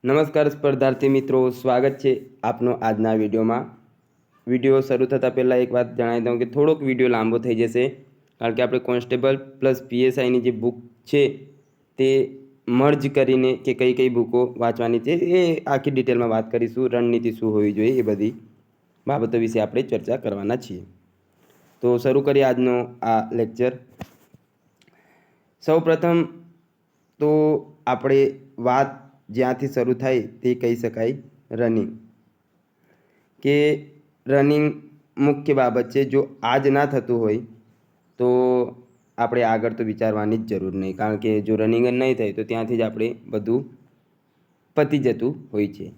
નમસ્કાર સ્પર્ધાર્થી મિત્રો, સ્વાગત છે આપનો આજના વિડીયોમાં। વિડીયો શરૂ થતાં પહેલાં એક વાત જણાવી દઉં કે થોડોક વિડીયો લાંબો થઈ જશે, કારણ કે આપણે કોન્સ્ટેબલ પ્લસ પીએસઆઈની જે બુક છે તે મર્જ કરીને કે કઈ કઈ બુકો વાંચવાની છે એ આખી ડિટેલમાં વાત કરીશું। રણનીતિ શું હોવી જોઈએ એ બધી બાબતો વિશે આપણે ચર્ચા કરવાના છીએ। તો શરૂ કરીએ આજનો આ લેક્ચર। સૌપ્રથમ તો આપણે વાત જ્યાંથી શરૂ થાય તે કહી શકાય રનિંગ, કે રનિંગ મુખ્ય બાબત છે। જો આજ ના થતું હોય તો આપણે આગળ તો વિચારવાની જ જરૂર નહીં, કારણ કે જો રનિંગ જ નહીં થાય તો ત્યાંથી જ આપણે બધું પતી જતું હોય છે।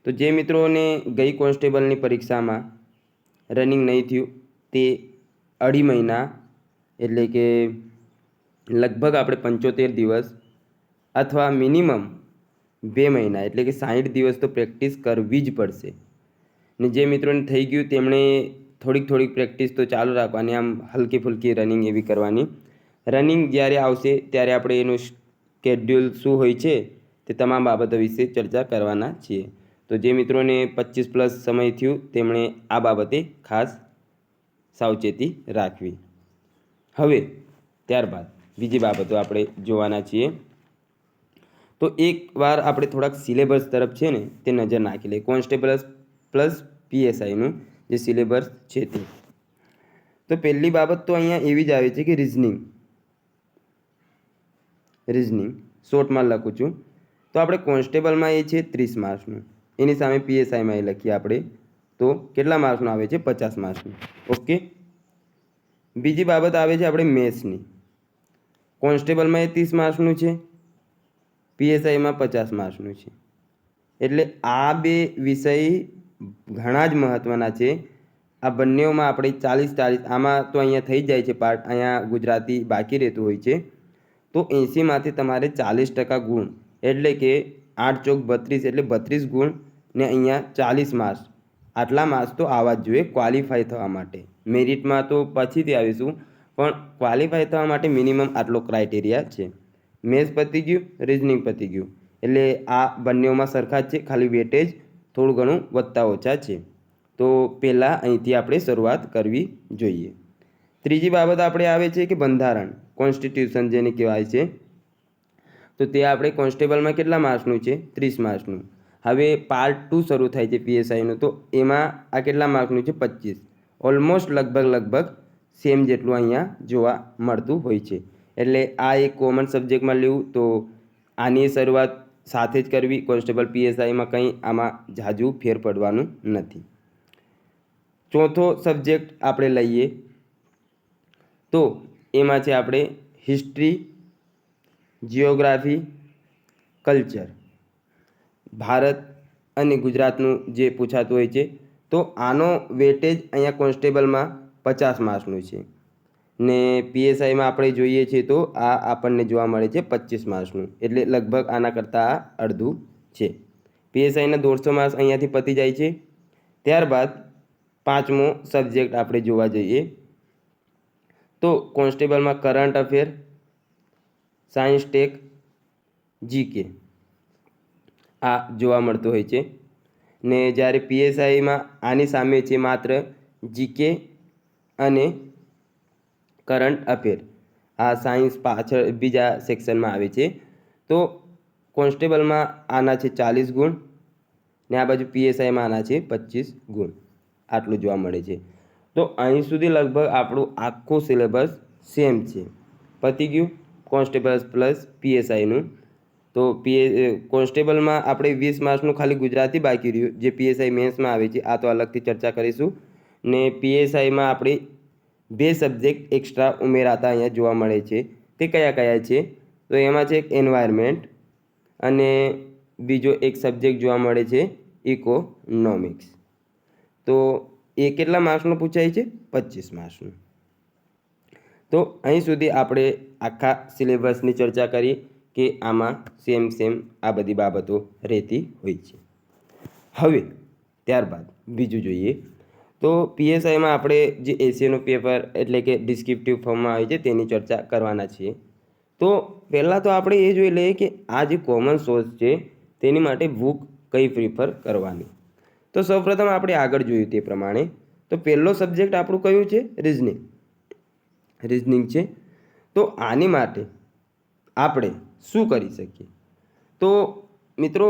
તો જે મિત્રોને ગઈ કોન્સ્ટેબલની પરીક્ષામાં રનિંગ નહીં થયું તે અઢી મહિના એટલે કે લગભગ આપણે 75 દિવસ અથવા મિનિમમ 2 મહિના એટલે કે 60 દિવસ તો પ્રેક્ટિસ કરવી જ પડશે। ને જે મિત્રોને થઈ ગયું તેમણે થોડીક પ્રેક્ટિસ તો ચાલુ રાખવાની, આમ હલકી ફુલકી રનિંગ એવી કરવાની। રનિંગ જ્યારે આવશે ત્યારે આપણે એનું શેડ્યુલ શું હોય છે તે તમામ બાબતો વિશે ચર્ચા કરવાના છીએ। તો જે મિત્રોને 25 પ્લસ સમય થયું તેમણે આ બાબતે ખાસ સાવચેતી રાખવી। હવે ત્યારબાદ બીજી બાબતો આપણે જોવાના છીએ। તો એકવાર આપણે થોડાક સિલેબસ તરફ છે ને તે નજર નાખી લઈએ, કોન્સ્ટેબલ પ્લસ પીએસઆઈનું જે સિલેબસ છે તે। તો પહેલી બાબત તો અહીંયા એવી જ આવે છે કે રિઝનિંગ શોર્ટમાં લખું છું તો આપણે કોન્સ્ટેબલમાં એ છે 30 માર્ક્સનું, એની સામે પીએસઆઈમાં એ લખીએ આપણે તો કેટલા માર્ક્સનું આવે છે? 50 માર્ક્સનું। ઓકે, બીજી બાબત આવે છે આપણે મેથ્સની। કોન્સ્ટેબલમાં એ 30 માર્ક્સનું છે, પીએસઆઈમાં 50 માર્ક્સનું છે। એટલે આ બે વિષય ઘણા જ મહત્ત્વના છે। આ બંનેમાં આપણે 40-40, આમાં તો અહીંયા થઈ જાય છે પાર્ટ, અહીંયા ગુજરાતી બાકી રહેતું હોય છે। તો 80માંથી તમારે 40% ગુણ એટલે કે 8 ચોક 32 એટલે 32 ગુણ ને અહીંયા 40 માર્ક્સ, આટલા માર્ક્સ તો આવવા જ જોઈએ ક્વોલિફાય થવા માટે। મેરિટમાં તો પછીથી આવીશું, પણ ક્વોલિફાય થવા માટે મિનિમમ આટલો ક્રાઇટેરિયા છે। મેથ્સ પતી ગયું, રિઝનિંગ પતી ગયું, એટલે આ બંનેમાં સરખા જ છે, ખાલી વેટેજ થોડું ઘણું વધતા ઓછા છે। તો પહેલાં અહીંથી આપણે શરૂઆત કરવી જોઈએ। ત્રીજી બાબત આપણે આવે છે કે બંધારણ, કોન્સ્ટિટ્યુશન જેને કહેવાય છે। તો તે આપણે કોન્સ્ટેબલમાં કેટલા માર્ક્સનું છે? 30 માર્ક્સનું। હવે પાર્ટ 2 શરૂ થાય છે પીએસઆઈનું, તો એમાં આ કેટલા માર્ક્સનું છે? 25। ઓલમોસ્ટ લગભગ સેમ જેટલું અહીંયા જોવા મળતું હોય છે। એટલે આ એક કોમન સબ્જેક્ટમાં લેવું તો આની શરૂઆત સાથે જ કરવી। કોન્સ્ટેબલ પીએસઆઈમાં કંઈ આમાં ઝાઝું ફેર પડવાનું નથી। ચોથો સબ્જેક્ટ આપણે લઈએ તો એમાં છે આપણે હિસ્ટ્રી, જિયોગ્રાફી, કલ્ચર, ભારત અને ગુજરાતનું જે પૂછાતું હોય છે। તો આનો વેટેજ અહીંયા કોન્સ્ટેબલમાં 50 માર્ક્સનું છે ને પીએસઆઈમાં આપણે જોઈએ છીએ તો આ આપણને જોવા મળે છે 25 માર્ક્સનું, એટલે લગભગ આના કરતાં આ અડધું છે। પીએસઆઈના 150 માર્ક્સ અહીંયાથી પતી જાય છે। ત્યારબાદ પાંચમો સબ્જેક્ટ આપણે જોવા જઈએ તો કોન્સ્ટેબલમાં current affair, science tech, GK આ જોવા મળતું હોય છે ને જ્યારે પીએસઆઈમાં આની સામે છે માત્ર જીકે અને કરંટ અફેર। આ સાયન્સ પાછળ બીજા સેક્શનમાં આવે છે। તો કોન્સ્ટેબલમાં આના છે 40 ગુણ ને આ બાજુ પીએસઆઈમાં આના છે 25 ગુણ, આટલું જોવા મળે છે। તો અહીં સુધી લગભગ આપણું આખું સિલેબસ સેમ છે, પતી ગયું કોન્સ્ટેબલ પ્લસ પીએસઆઈનું। તો કોન્સ્ટેબલમાં આપણે 20 માર્ક્સનું ખાલી ગુજરાતી બાકી રહ્યું, જે પીએસઆઈ મેન્સમાં આવે છે, આ તો અલગથી ચર્ચા કરીશું। ને પીએસઆઈમાં આપણે 2 સબ્જેક્ટ એક્સ્ટ્રા ઉમેરાતા અહીંયા જોવા મળે છે। તે કયા કયા છે? તો એમાં છે એક એન્વાયરમેન્ટ અને બીજો એક સબ્જેક્ટ જોવા મળે છે ઇકોનોમિક્સ। તો એ કેટલા માર્ક્સનું પૂછાય છે? 25 માર્ક્સનું। તો અહીં સુધી આપણે આખા સિલેબસની ચર્ચા કરી કે આમાં સેમ આ બધી બાબતો રહેતી હોય છે। હવે ત્યારબાદ બીજું જોઈએ તો પીએસઆઈમાં આપણે જે એસીનું પેપર એટલે કે ડિસ્ક્રિપ્ટિવ ફોર્મમાં આવે છે તેની ચર્ચા કરવાના છીએ। તો પહેલાં તો આપણે એ જોઈ લઈએ કે આ જે કોમન સોર્સ છે તેની માટે બુક કઈ પ્રિફર કરવાની. તો સૌપ્રથમ આપણે આગળ જોયું તે પ્રમાણે તો પહેલો સબ્જેક્ટ આપણું કયું છે? રિઝનિંગ છે. તો આની માટે આપણે શું કરી શકીએ? તો મિત્રો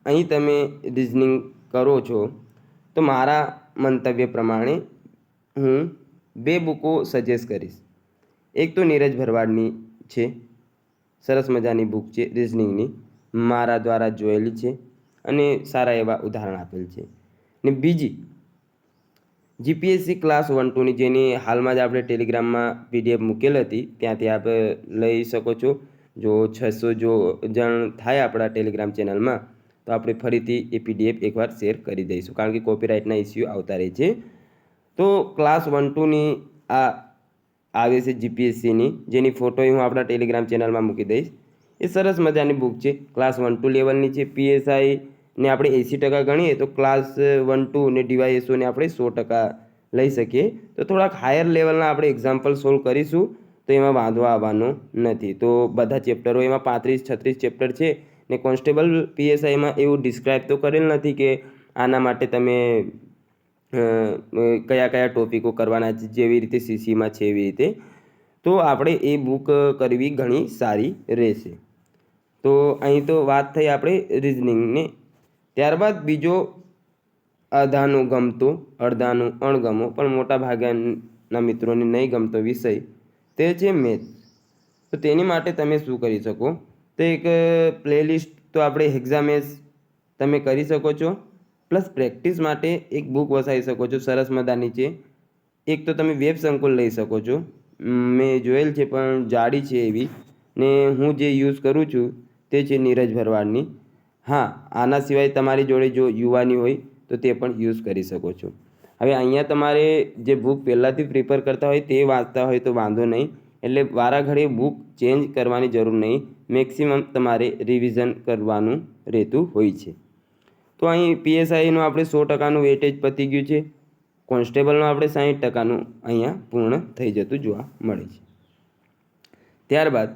અહીં તમે રિઝનિંગ કરો છો તો મારા મંતવ્ય પ્રમાણે હું 2 બુકો સજેસ્ટ કરીશ. એક તો નીરજ ભરવાડની છે, સરસ મજાની બુક છે રિઝનિંગની, મારા દ્વારા જોયેલી છે અને સારા એવા ઉદાહરણ આપેલ છે. ને બીજી જીપીએસસી ક્લાસ 1-2ની જેની હાલમાં જ આપણે ટેલિગ્રામમાં PDF મૂકેલ હતી, ત્યાંથી આપ લઈ શકો છો. જો 600 જણ થાય આપણા ટેલિગ્રામ ચેનલમાં તો આપણે ફરીથી એ PDF એકવાર શેર કરી દઈશું, કારણ કે કોપીરાઇટના ઇસ્યુ આવતા રહે છે. તો ક્લાસ 1-2ની આ આવે છે જીપીએસસીની, જેની ફોટો હું આપણા ટેલિગ્રામ ચેનલમાં મૂકી દઈશ. એ સરસ મજાની બુક છે, ક્લાસ 1-2 લેવલની છે. PSIને આપણે 80% ગણીએ તો ક્લાસ 1-2 ને DYSOને આપણે 100% લઈ શકીએ. તો થોડાક હાયર લેવલના આપણે એક્ઝામ્પલ સોલ્વ કરીશું તો એમાં વાંધો આવવાનો નથી. તો બધા ચેપ્ટરો એમાં 35-36 ચેપ્ટર છે ને કોન્સ્ટેબલ PSIમાં એવું ડિસ્ક્રાઇબ તો કરેલ નથી કે આના માટે તમે કયા કયા ટોપિકો કરવાના છે, જેવી રીતે CCમાં છે એવી રીતે. તો આપણે એ બુક કરવી ઘણી સારી રહેશે. તો અહીં તો વાત થઈ આપણે રિઝનિંગને. ત્યારબાદ બીજો અડધાનું ગમતો અડધાનું અણગમો પણ મોટા ભાગના મિત્રોને નહીં ગમતો વિષય તે છે મેથ્સ. તો તેની માટે તમે શું કરી શકો? તો એક પ્લેલિસ્ટ તો આપણે એક્ઝામેસ તમે કરી શકો છો, પ્લસ પ્રેક્ટિસ માટે એક બુક વસાવી શકો છો, સરસ મજાની છે. એક તો તમે વેબ સંકુલ લઈ શકો છો, મેં જોયેલ છે પણ જાડી છે એવી, ને હું જે યુઝ કરું છું તે છે નીરજ ભરવાડની. હા, આના સિવાય તમારી જોડે જો યુવાની હોય તો તે પણ યુઝ કરી શકો છો. હવે અહીંયા તમારે જે બુક પહેલાંથી પ્રિપેર કરતા હોય તે વાંચતા હોય તો વાંધો નહીં, એટલે વારાઘડીએ બુક ચેન્જ કરવાની જરૂર નહીં. મેક્સિમમ તમારે રિવિઝન કરવાનું રહેતું હોય છે. તો અહીં PSIનું આપણે 100%નું વેટેજ પતી ગયું છે, કોન્સ્ટેબલનું આપણે 60%નું અહીંયા પૂર્ણ થઈ જતું જોવા મળે છે. ત્યારબાદ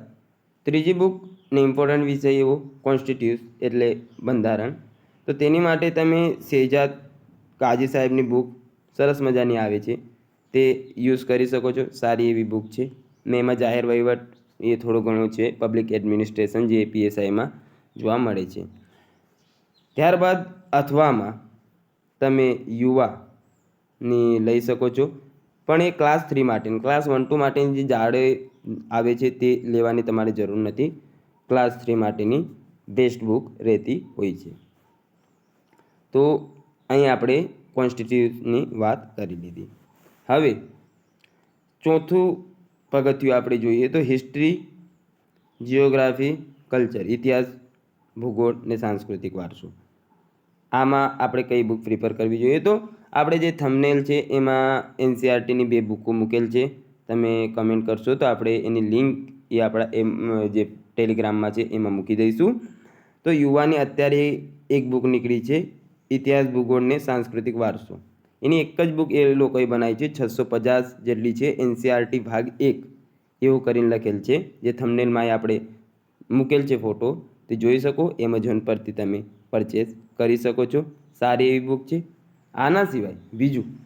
ત્રીજી બુક ને ઇમ્પોર્ટન્ટ વિષય એવો કોન્સ્ટિટ્યુશન એટલે બંધારણ. તો તેની માટે તમે શહેજાદ કાજી સાહેબની બુક સરસ મજાની આવે છે, તે યુઝ કરી શકો છો. સારી એવી બુક છે ને એમાં જાહેર વહીવટ એ થોડું ઘણું છે, પબ્લિક એડમિનિસ્ટ્રેશન જે PSIમાં જોવા મળે છે. ત્યારબાદ અથવામાં તમે યુવાની લઈ શકો છો, પણ એ ક્લાસ 3 માટેની. ક્લાસ 1-2 માટેની જે જાડે આવે છે તે લેવાની તમારે જરૂર નથી. ક્લાસ 3 માટેની બેસ્ટ બુક રહેતી હોય છે. તો અહીં આપણે કોન્સ્ટિટ્યુશનની વાત કરી લીધી. હવે ચોથું પગથિયું આપણે જોઈએ તો હિસ્ટ્રી, જિયોગ્રાફી, કલ્ચર, ઇતિહાસ, ભૂગોળ ને સાંસ્કૃતિક વારસો. આમાં આપણે કઈ બુક પ્રિફર કરવી જોઈએ? તો આપણે જે થંબનેલ છે એમાં NCERTની 2 બુકો મૂકેલ છે, તમે કમેન્ટ કરશો તો આપણે એની લિંક એ આપણા જે ટેલિગ્રામમાં છે એમાં મૂકી દઈશું. તો યુવાની અત્યારે એક બુક નીકળી છે, ઇતિહાસ, ભૂગોળ ને સાંસ્કૃતિક વારસો. એની એક જ બુક એ લોકોએ બનાવી છે, 650 જેટલી છે, NCERT ભાગ 1 એવું કરીને લખેલ છે. જે થંબનેલમાં આપણે મૂકેલ છે ફોટો, તે જોઈ શકો. એમેઝોન પરથી તમે પરચેસ કરી શકો છો. સારી એવી બુક છે. આના સિવાય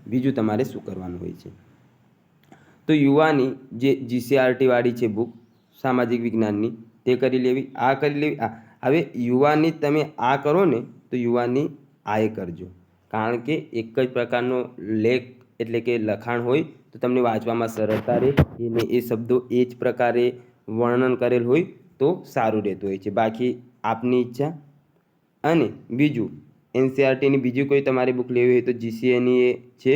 બીજું તમારે શું કરવાનું હોય છે? તો યુવાની જે GCRT વાળી છે બુક સામાજિક વિજ્ઞાનની, તે કરી લેવી. આ કરી લેવી. હવે યુવાની તમે આ કરો ને તો યુવાની આ એ કરજો, કારણ કે એક જ પ્રકારનો લેખ એટલે કે લખાણ હોય તો તમને વાંચવામાં સરળતા રહે. એને એ શબ્દો એ જ પ્રકારે વર્ણન કરેલ હોય તો સારું રહેતું હોય છે. બાકી આપની ઈચ્છા. અને બીજું NCERTની બીજી કોઈ તમારી બુક લેવી હોય તો GCAની એ છે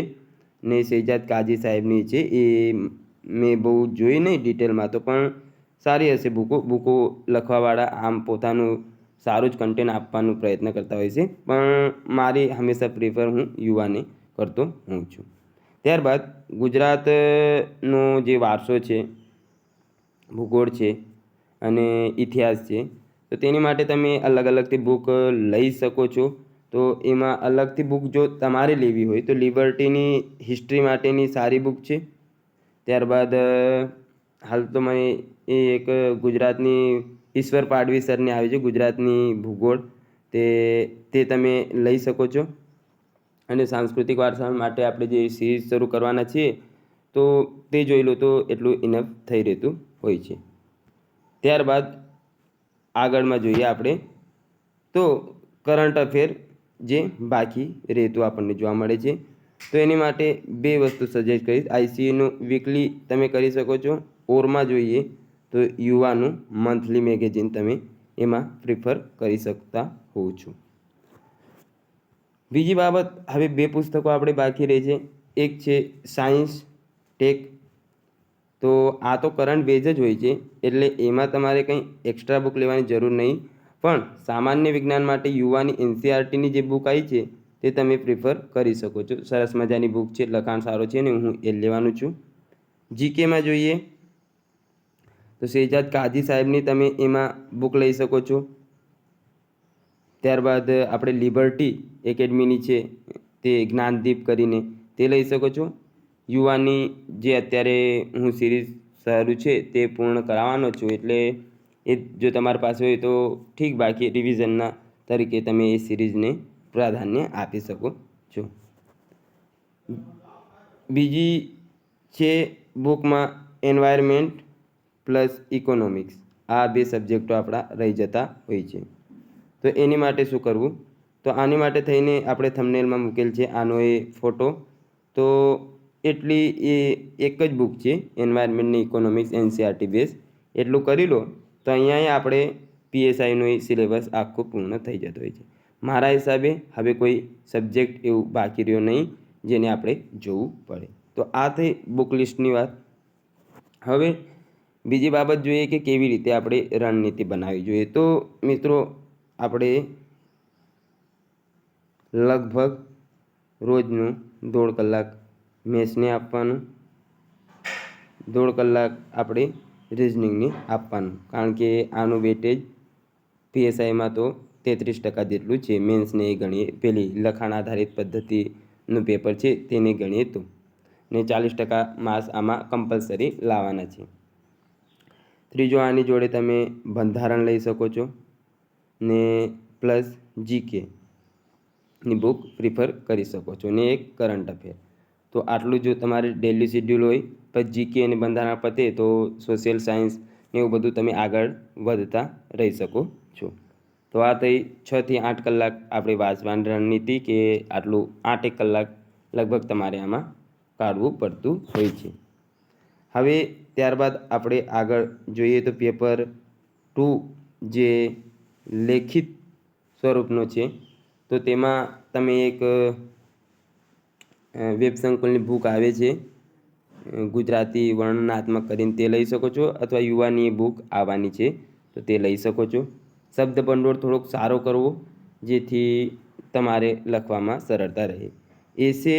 ને શહેજાદ કાજી સાહેબની છે. એ મેં બહુ જોઈ નહીં ડિટેલમાં તો, પણ સારી હશે બુકો લખવાવાળા આમ પોતાનું સારું જ કન્ટેન્ટ આપવાનો પ્રયત્ન કરતા હોય છે, પણ મારી હંમેશા પ્રિફર હું યુવાને કરતો હોઉં છું. ત્યારબાદ ગુજરાતનો જે વારસો છે, ભૂગોળ છે અને ઇતિહાસ છે, તો તેની માટે તમે અલગ અલગથી બુક લઈ શકો છો. તો એમાં અલગથી બુક જો તમારે લેવી હોય તો લિબર્ટીની હિસ્ટ્રી માટેની સારી બુક છે. ત્યારબાદ હાલ તો મને એ એક ગુજરાતની ઈશ્વર પાડવી સરની આવી છે, ગુજરાતની ભૂગોળ. તે તમે લઈ શકો છો. અને સાંસ્કૃતિક વારસા માટે આપણે જે સિરીઝ શરૂ કરવાના છીએ તો તે જોઈ લો તો એટલું ઇનફ થઈ રહેતું હોય છે. ત્યારબાદ આગળમાં જોઈએ આપણે તો કરંટ અફેર જે બાકી રહેતું આપણને જોવા મળે છે. તો એની માટે 2 વસ્તુ સજેસ્ટ કરીશ. આઈસીએનું વીકલી તમે કરી શકો છો. ઓરમાં જોઈએ તો યુવાનું મંથલી મેગેઝિન તમે એમાં પ્રિફર કરી શકતા હોવ છો. બીજી બાબત, હવે 2 પુસ્તકો આપણે બાકી રહે છે. એક છે સાયન્સ ટેક. તો આ તો કરંટ બેઝ જ હોય છે, એટલે એમાં તમારે કંઈ એક્સ્ટ્રા બુક લેવાની જરૂર નહીં. પણ સામાન્ય વિજ્ઞાન માટે યુવાની એનસીઆરટીની જે બુક આવી છે તે તમે પ્રિફર કરી શકો છો. સરસ મજાની બુક છે, લખાણ સારો છે ને હું એ લેવાનું છું. જીકેમાં જોઈએ તો શેહજાદ કાઝી સાહેબની તમે એમાં બુક લઈ શકો છો. ત્યારબાદ આપણે લિબર્ટી એકેડમીની છે તે જ્ઞાનદીપ કરીને તે લઈ શકો છો. યુવાની જે અત્યારે હું સિરીઝ શરૂ છે તે પૂર્ણ કરાવવાનો છું, એટલે એ જો તમારી પાસે હોય તો ઠીક, બાકી રિવિઝનના તરીકે તમે એ સિરીઝને પ્રાધાન્ય આપી શકો છો. બીજી છે બુકમાં એન્વાયરમેન્ટ પ્લસ ઇકોનોમિક્સ. આ 2 સબ્જેક્ટો આપણા રહી જતા હોય છે. તો એની માટે શું કરવું? તો આની માટે થઈને આપણે થંબનેલમાં મૂકેલ છે આનો એ ફોટો. તો એટલી એ એક જ બુક છે, એન્વાયરમેન્ટની ઇકોનોમિક્સ એનસીઆરટી બેઝ. એટલું કરી લો તો અહીંયા આપણે પીએસઆઈનો એ સિલેબસ આખો પૂર્ણ થઈ જતો હોય છે. મારા હિસાબે હવે કોઈ સબ્જેક્ટ એવું બાકી રહ્યો નહીં જેને આપણે જોવું પડે. તો આ થઈ બુક લિસ્ટની વાત. હવે બીજી બાબત જોઈએ કે કેવી રીતે આપણે રણનીતિ બનાવવી જોઈએ. તો મિત્રો, આપણે લગભગ રોજનું 1.5 કલાક મેથ્સને આપવાનું, 1.5 કલાક આપણે રિઝનિંગને આપવાનું, કારણ કે આનું વેટેજ પીએસઆઈમાં તો 33% જેટલું છે. મેન્સને એ ગણીએ, પેલી લખાણ આધારિત પદ્ધતિનું પેપર છે તેને ગણીએ તો, ને 40% માર્ક્સ આમાં કમ્પલસરી લાવવાના છે. ત્રીજો, આની જોડે તમે બંધારણ લઈ શકો છો ને પ્લસ જીકેની બુક પ્રિફર કરી શકો છો ને એક કરંટ અફેર. તો આટલું જો તમારે ડેલી શેડ્યુલ હોય, પછી જીકે અને બંધારણ પતે તો સોશિયલ સાયન્સ ને એવું બધું તમે આગળ વધતા રહી શકો છો. તો આ થઈ 6 થી 8 કલાક આપણે વાંચવાની રણનીતિ, કે આટલું 8 કલાક લગભગ તમારે આમાં કાઢવું પડતું હોય છે. હવે ત્યારબાદ આપણે આગળ જોઈએ તો પેપર 2 જે લેખિત સ્વરૂપનો છે, તો તેમાં તમે એક વેબ સંકુલની બુક આવે છે ગુજરાતી વર્ણનાત્મક કરીને, તે લઈ શકો છો. અથવા યુવાની બુક આવવાની છે તો તે લઈ શકો છો. શબ્દ ભંડોળ થોડોક સારો કરવો જેથી તમારે લખવામાં સરળતા રહે. એસે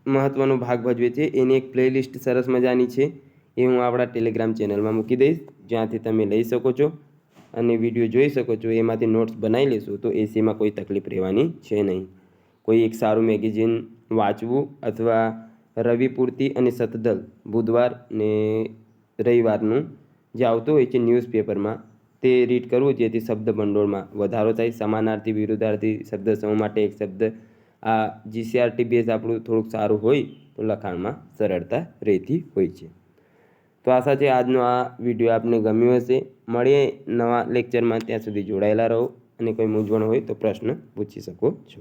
મહત્ત્વનો ભાગ ભજવે છે. એની એક પ્લેલિસ્ટ સરસ મજાની છે, એ હું આપણા ટેલિગ્રામ ચેનલમાં મૂકી દઈશ, જ્યાંથી તમે લઈ શકો છો અને વિડીયો જોઈ શકો છો. એમાંથી નોટ્સ બનાવી લેશો તો એસીમાં કોઈ તકલીફ રહેવાની છે નહીં. કોઈ એક સારું મેગેઝિન વાંચવું, અથવા રવિપૂર્તિ અને સતદલ બુધવાર ને રવિવારનું જે આવતું હોય છે ન્યૂઝપેપરમાં તે રીડ કરવું, જેથી શબ્દ ભંડોળમાં વધારો થાય. સમાનાર્થી વિરુદ્ધાર્થી શબ્દ સમૂહ માટે એક શબ્દ, આ જીસીઆરટી બેઝ આપણું થોડુંક સારું હોય તો લખાણમાં સરળતા રહેતી હોય છે. તો આશા છે આજનો આ વિડીયો આપને ગમ્યો હશે. મળીએ નવા લેક્ચરમાં, ત્યાં સુધી જોડાયેલા રહો અને કોઈ મૂંઝવણ હોય તો પ્રશ્ન પૂછી શકો છો.